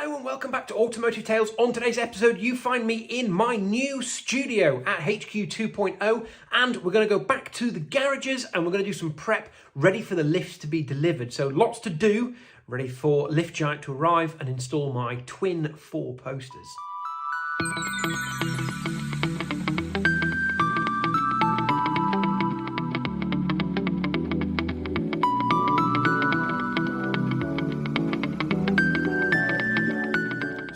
Hello and welcome back to Automotive Tales. On today's episode, you find me in my new studio at HQ 2.0, and we're going to go back to the garages and we're going to do some prep ready for the lifts to be delivered. So lots to do, ready for Lift Giant to arrive and install my twin 4 posters.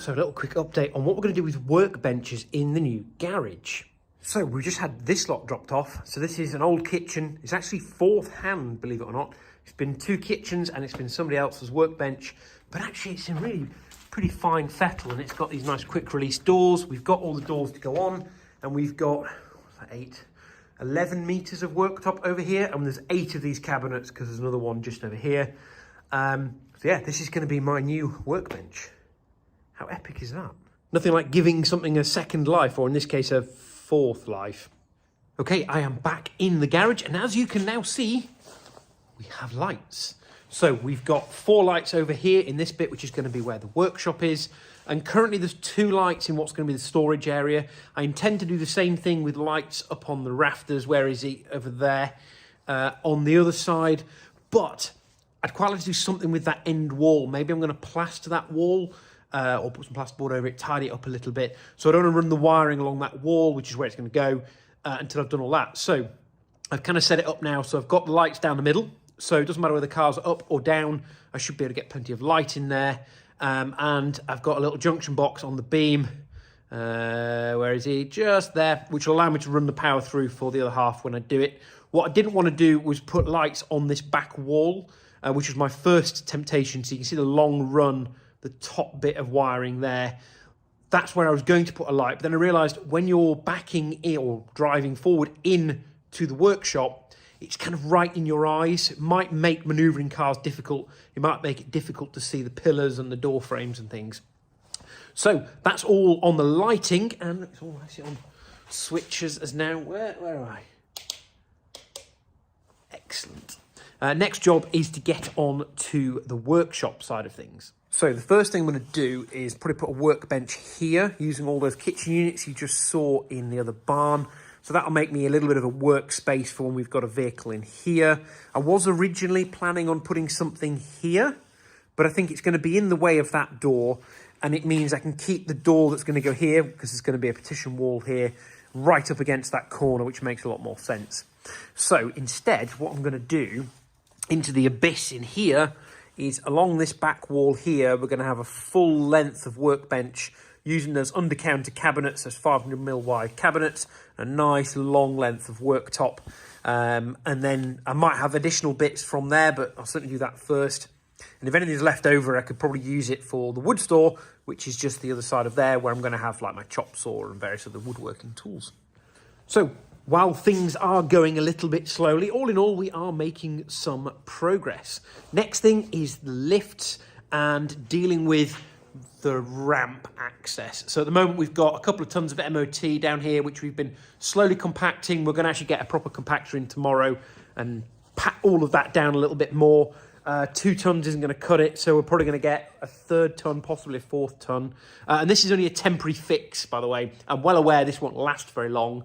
So a little quick update on what we're going to do with workbenches in the new garage. So we just had this lot dropped off. So this is an old kitchen. It's actually fourth hand, believe it or not. It's been 2 kitchens and it's been somebody else's workbench. But actually it's in really pretty fine fettle and it's got these nice quick release doors. We've got all the doors to go on and we've got, what's that, 11 meters of worktop over here. And there's 8 of these cabinets because there's another one just over here. So yeah, this is going to be my new workbench. How epic is that? Nothing like giving something a second life, or in this case, a 4th life. Okay, I am back in the garage, and as you can now see, we have lights. So we've got 4 lights over here in this bit, which is going to be where the workshop is. And currently there's 2 lights in what's going to be the storage area. I intend to do the same thing with lights up on the rafters. Where is he? Over there. On the other side. But I'd quite like to do something with that end wall. Maybe I'm going to plaster that wall. Or put some plasterboard over it, tidy it up a little bit. So I don't want to run the wiring along that wall, which is where it's going to go, until I've done all that. So I've kind of set it up now. So I've got the lights down the middle. So it doesn't matter whether the car's up or down. I should be able to get plenty of light in there. And I've got a little junction box on the beam. Where is he? Just there, which will allow me to run the power through for the other half when I do it. What I didn't want to do was put lights on this back wall, which was my first temptation. So you can see the long run, the top bit of wiring there. That's where I was going to put a light. But then I realised when you're backing in or driving forward in to the workshop, it's kind of right in your eyes. It might make manoeuvring cars difficult. It might make it difficult to see the pillars and the door frames and things. So that's all on the lighting. And it's all actually on switches as now. Where am I? Excellent. Next job is to get on to the workshop side of things. So the first thing I'm going to do is probably put a workbench here using all those kitchen units you just saw in the other barn. So that'll make me a little bit of a workspace for when we've got a vehicle in here. I was originally planning on putting something here, but I think it's going to be in the way of that door. And it means I can keep the door that's going to go here, because there's going to be a partition wall here, right up against that corner, which makes a lot more sense. So instead, what I'm going to do into the abyss in here is along this back wall here, we're going to have a full length of workbench using those under-counter cabinets, those 500mm wide cabinets, a nice long length of worktop. And then I might have additional bits from there, but I'll certainly do that first. And if anything's left over, I could probably use it for the wood store, which is just the other side of there, where I'm going to have like my chop saw and various other woodworking tools. So while things are going a little bit slowly, all in all, we are making some progress. Next thing is the lifts and dealing with the ramp access. So at the moment, we've got a couple of tons of MOT down here, which we've been slowly compacting. We're going to actually get a proper compactor in tomorrow and pack all of that down a little bit more. 2 tons isn't going to cut it, so we're probably going to get a 3rd ton, possibly a 4th ton. And this is only a temporary fix, by the way. I'm well aware this won't last very long.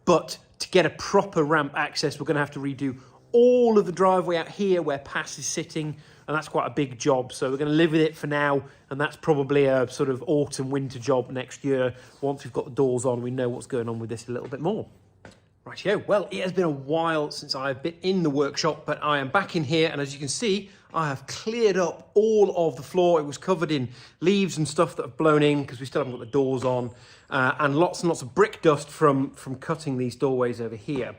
But to get a proper ramp access, we're going to have to redo all of the driveway out here where Pass is sitting, and that's quite a big job. So we're going to live with it for now, and that's probably a sort of autumn, winter job next year. Once we've got the doors on, we know what's going on with this a little bit more. Rightio, well, it has been a while since I've been in the workshop, but I am back in here, and as you can see, I have cleared up all of the floor. It was covered in leaves and stuff that have blown in because we still haven't got the doors on, and lots of brick dust from cutting these doorways over here.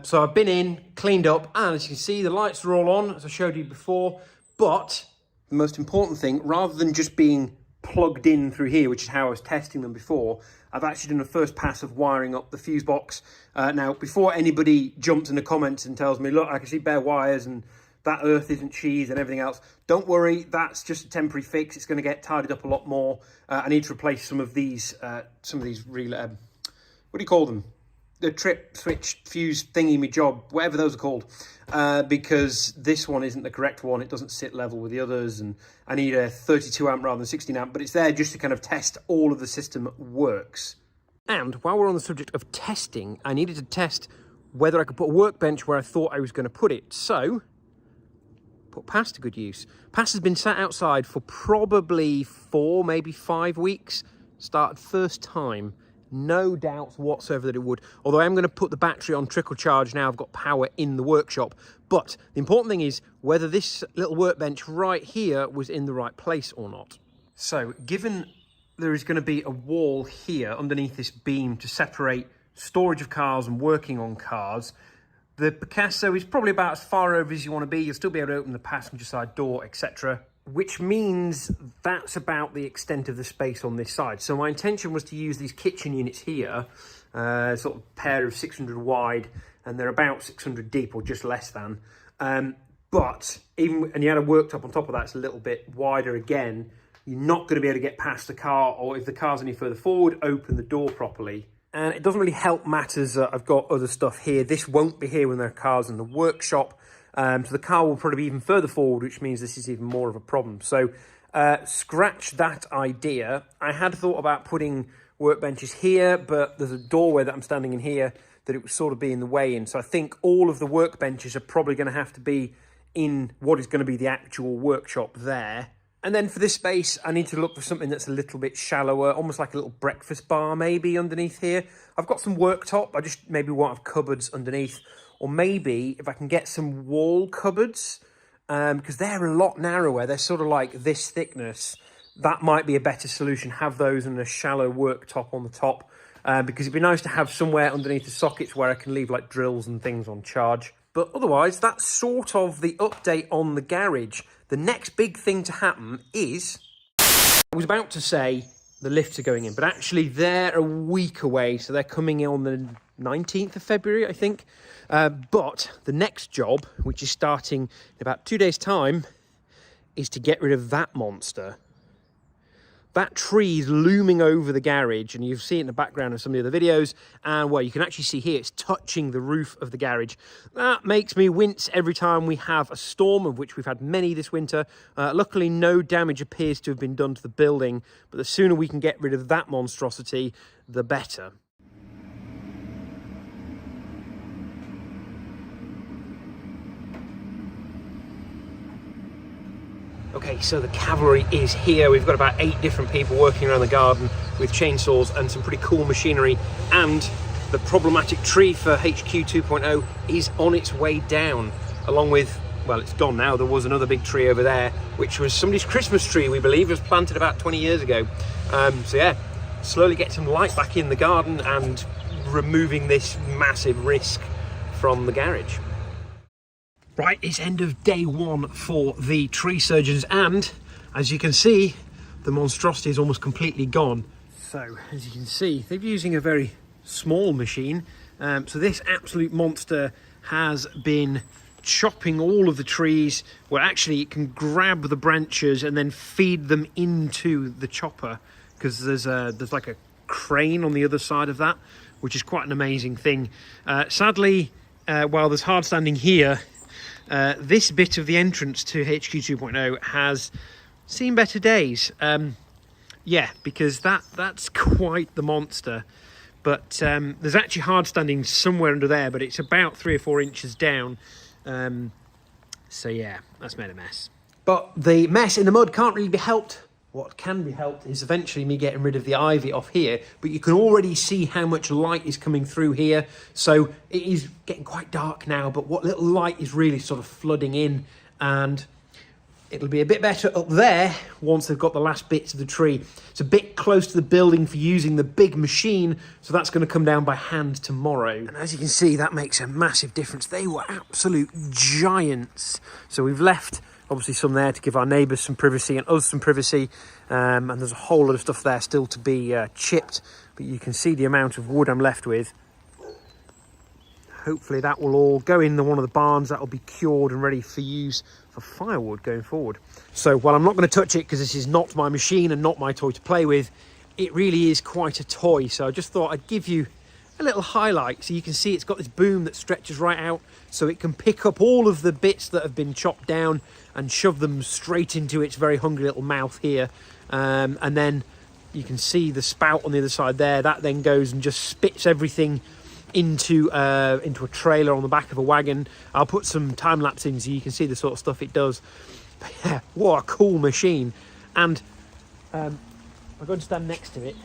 So I've been in, cleaned up, and as you can see, the lights are all on, as I showed you before, but the most important thing, rather than just being plugged in through here, which is how I was testing them before, I've actually done a first pass of wiring up the fuse box. Now, before anybody jumps in the comments and tells me, look, I can see bare wires and that earth isn't cheese and everything else, don't worry, that's just a temporary fix. It's going to get tidied up a lot more. I need to replace some of these really, what do you call them? the trip switch fuse thingy me job, whatever those are called, because this one isn't the correct one. It doesn't sit level with the others, and I need a 32 amp rather than 16 amp, but it's there just to kind of test all of the system works. And while we're on the subject of testing, I needed to test whether I could put a workbench where I thought I was going to put it. So, put Pass to good use. Pass has been sat outside for probably 4, maybe 5 weeks. Started first time. No doubts whatsoever that it would. Although I am going to put the battery on trickle charge now I've got power in the workshop. But the important thing is whether this little workbench right here was in the right place or not. So, given there is going to be a wall here underneath this beam to separate storage of cars and working on cars, the Picasso is probably about as far over as you want to be. You'll still be able to open the passenger side door, etc. Which means that's about the extent of the space on this side. So my intention was to use these kitchen units here, sort of pair of 600 wide, and they're about 600 deep, or just less than. But even, and you had a worktop on top of that, it's a little bit wider again. You're not going to be able to get past the car, or if the car's any further forward, open the door properly. And it doesn't really help matters that I've got other stuff here. This won't be here when there are cars in the workshop. So the car will probably be even further forward, which means this is even more of a problem. So scratch that idea. I had thought about putting workbenches here, but there's a doorway that I'm standing in here that it would sort of be in the way in. So I think all of the workbenches are probably going to have to be in what is going to be the actual workshop there. And then for this space, I need to look for something that's a little bit shallower, almost like a little breakfast bar maybe underneath here. I've got some worktop, I just maybe want to have cupboards underneath. Or maybe if I can get some wall cupboards, because they're a lot narrower, they're sort of like this thickness, that might be a better solution, have those and a shallow worktop on the top, because it'd be nice to have somewhere underneath the sockets where I can leave like drills and things on charge. But otherwise, that's sort of the update on the garage. The next big thing to happen is, I was about to say the lifts are going in, but actually they're a week away, so they're coming in on the 19th of February, I think. But the next job, which is starting in about 2 days' time, is to get rid of that monster. That tree is looming over the garage, and you see it in the background of some of the other videos, and well, you can actually see here it's touching the roof of the garage. That makes me wince every time we have a storm, of which we've had many this winter. Luckily, no damage appears to have been done to the building, but the sooner we can get rid of that monstrosity, the better. Okay, so the cavalry is here. We've got about 8 different people working around the garden with chainsaws and some pretty cool machinery. And the problematic tree for HQ 2.0 is on its way down, along with, well, it's gone now. There was another big tree over there, which was somebody's Christmas tree, we believe. It was planted about 20 years ago. So yeah, slowly get some light back in the garden and removing this massive risk from the garage. Right, it's end of day 1 for the tree surgeons, and as you can see, the monstrosity is almost completely gone. So, as you can see, they're using a very small machine. So this absolute monster has been chopping all of the trees. Well, actually, it can grab the branches and then feed them into the chopper, because there's like a crane on the other side of that, which is quite an amazing thing. Sadly, while there's hard standing here, this bit of the entrance to HQ 2.0 has seen better days. Yeah, because that's quite the monster. But there's actually hard standing somewhere under there, but it's about 3 or 4 inches down. So yeah, that's made a mess. But the mess in the mud can't really be helped. What can be helped is eventually me getting rid of the ivy off here, but you can already see how much light is coming through here. So it is getting quite dark now, but what little light is really sort of flooding in, and it'll be a bit better up there once they've got the last bits of the tree. It's a bit close to the building for using the big machine, so that's going to come down by hand tomorrow. And as you can see, that makes a massive difference. They were absolute giants. So we've left obviously some there to give our neighbours some privacy and us some privacy, and there's a whole lot of stuff there still to be chipped, but you can see the amount of wood I'm left with. Hopefully that will all go in one of the barns. That will be cured and ready for use for firewood going forward. So while I'm not going to touch it because this is not my machine and not my toy to play with, it really is quite a toy. So I just thought I'd give you a little highlight. So you can see it's got this boom that stretches right out, so it can pick up all of the bits that have been chopped down and shove them straight into its very hungry little mouth here. And then you can see the spout on the other side there. That then goes and just spits everything into a trailer on the back of a wagon. I'll put some time lapse in so you can see the sort of stuff it does. But yeah, what a cool machine. And I'm going to stand next to it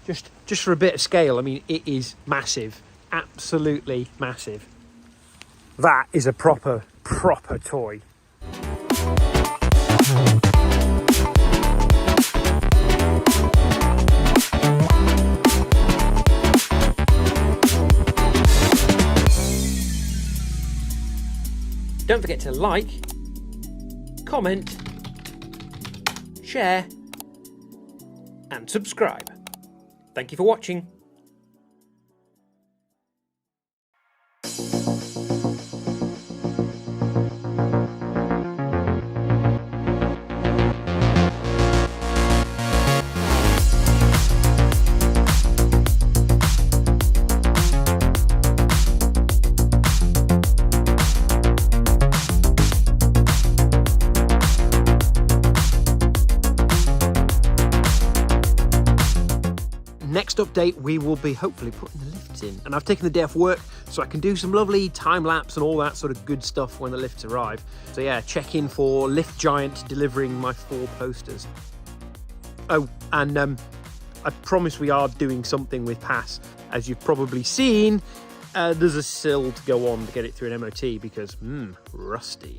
just for a bit of scale. I mean, it is massive, absolutely massive. That is a proper toy. Don't forget to like, comment, share, and subscribe. Thank you for watching. Next update, we will be hopefully putting the lifts in, and I've taken the day off work so I can do some lovely time lapse and all that sort of good stuff when the lifts arrive. So yeah, check in for Lift Giant delivering my 4 posters. Oh, and I promise we are doing something with Pass. As you've probably seen, there's a sill to go on to get it through an MOT because rusty.